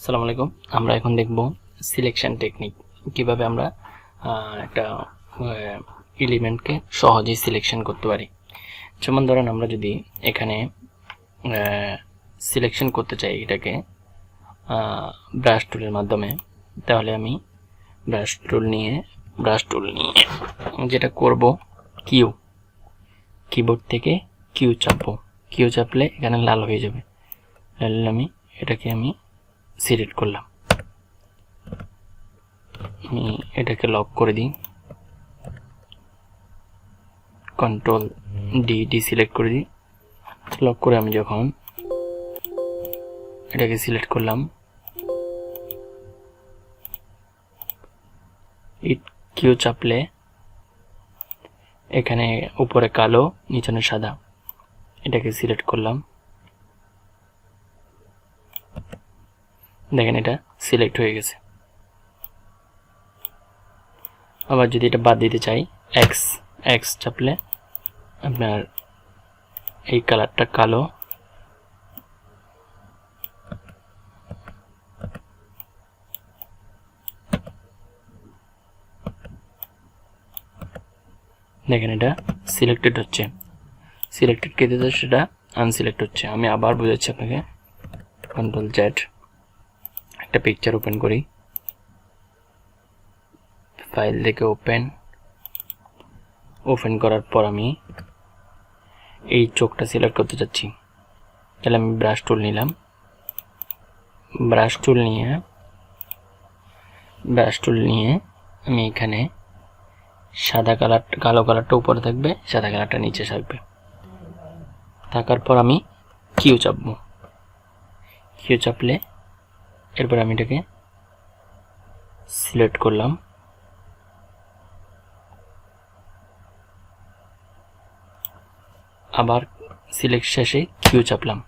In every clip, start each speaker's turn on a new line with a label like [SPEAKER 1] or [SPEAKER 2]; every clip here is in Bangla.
[SPEAKER 1] আসসালামু আলাইকুম। আমরা এখন দেখব সিলেকশন টেকনিক, কিভাবে আমরা একটা এলিমেন্টকে সহজেই সিলেকশন করতে পারি। যেমন ধরেন আমরা যদি এখানে সিলেকশন করতে চাই এটাকে ব্রাশ টুলের মাধ্যমে, তাহলে আমি ব্রাশ টুল নিয়ে যেটা করব, কিবোর্ড থেকে কিউ চাপবো। কিউ চাপলে এখানে লাল হয়ে যাবে। আমি এটাকে সিলেক্ট করলাম। আমি এটাকে লক করে দিই, কন্ট্রোল ডি সিলেক্ট করে দিই। লক করে আমি যখন এটাকে সিলেক্ট করলাম, কিউ চাপলে এখানে উপরে কালো, নিচনে সাদা। এটাকে সিলেক্ট করলাম, দেখেন এটা সিলেক্ট হয়ে গেছে। আবার যদি এটা বাদ দিতে চাই, এক্স চাপলে আপনার এই কালারটা কালো, দেখেন এটা সিলেক্টেড হচ্ছে। সিলেক্টেড কে দিতে সেটা আনসিলেক্ট হচ্ছে। আমি আবার বোঝাচ্ছি আপনাকে। কন্ট্রোল জেড, একটা পিকচার ওপেন করি, ফাইল থেকে ওপেন করার পর আমি এই চোখটা সিলেক্ট করতে চাচ্ছি। তাহলে আমি ব্রাশ টুল নিলাম। ব্রাশ টুল নিয়ে আমি এখানে কালো কালারটা উপরে থাকবে, সাদা কালারটা নিচে থাকবে। থাকার পর আমি কিউ চাপবো। কিউ চাপলে এরপর আমি এটাকে সিলেক্ট করলাম। আবার সিলেক্ট শেষে কিউ চাপলাম।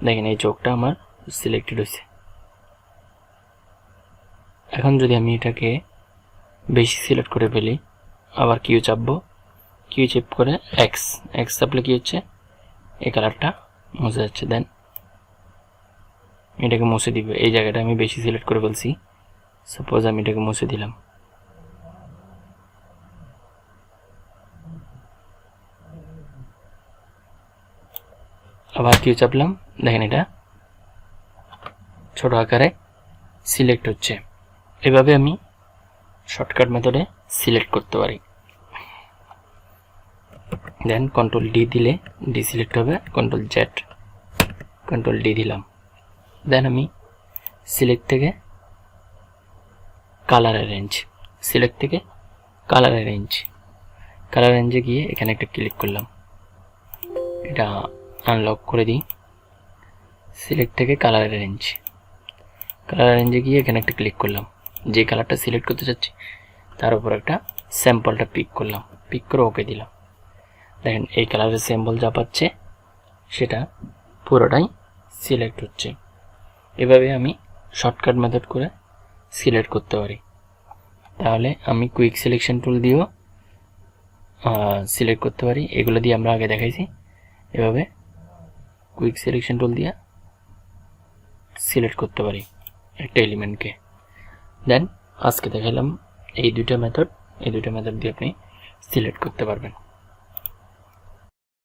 [SPEAKER 1] দেখেন এই চোখটা আমার সিলেক্টেড হয়েছে। এখন যদি আমি এটাকে বেশি সিলেক্ট করে ফেলি, আবার কিউ চাপবো। কিউ চেপ করে এক্স চাপলে কি হচ্ছে, এই কালারটা মুছে যাচ্ছে। দেন এটাকে মুছে দিবে। এই জায়গাটা আমি বেশি সিলেক্ট করে ফেলছি, সাপোজ আমি এটাকে মুছে দিলাম। আবার কিউ চাপলাম, দেখেন এটা ছোট আকারে সিলেক্ট হচ্ছে। এভাবে আমি শর্টকাট মেথডে সিলেক্ট করতে পারি। দেন কন্ট্রোল ডি দিলে ডি সিলেক্ট হবে, কন্ট্রোল জেড, কন্ট্রোল ডি দিলাম। দেন আমি সিলেক্ট থেকে কালার রেঞ্জে গিয়ে এখানে একটা ক্লিক করলাম। এটা আনলক করে দিই। সিলেক্ট থেকে কালার রেঞ্জে গিয়ে এখানে একটা ক্লিক করলাম। যে কালারটা সিলেক্ট করতে চাচ্ছি তার উপর একটা স্যাম্পলটা পিক করলাম। পিক করে ওকে দিলাম। দেখেন এই কালারের স্যাম্পল যা পাচ্ছে সেটা পুরোটাই সিলেক্ট হচ্ছে। এভাবে আমি শর্টকাট মেথড করে সিলেক্ট করতে পারি। তাহলে আমি কুইক সিলেকশন টুল দিয়েও সিলেক্ট করতে পারি। এগুলো দিয়ে আমরা আগে দেখাইছি। এভাবে কুইক সিলেকশন টুল দিয়ে সিলেক্ট করতে পারি একটা এলিমেন্টকে। দেন আজকে দেখালাম এই দুইটা মেথড দিয়ে আপনি সিলেক্ট করতে পারবেন।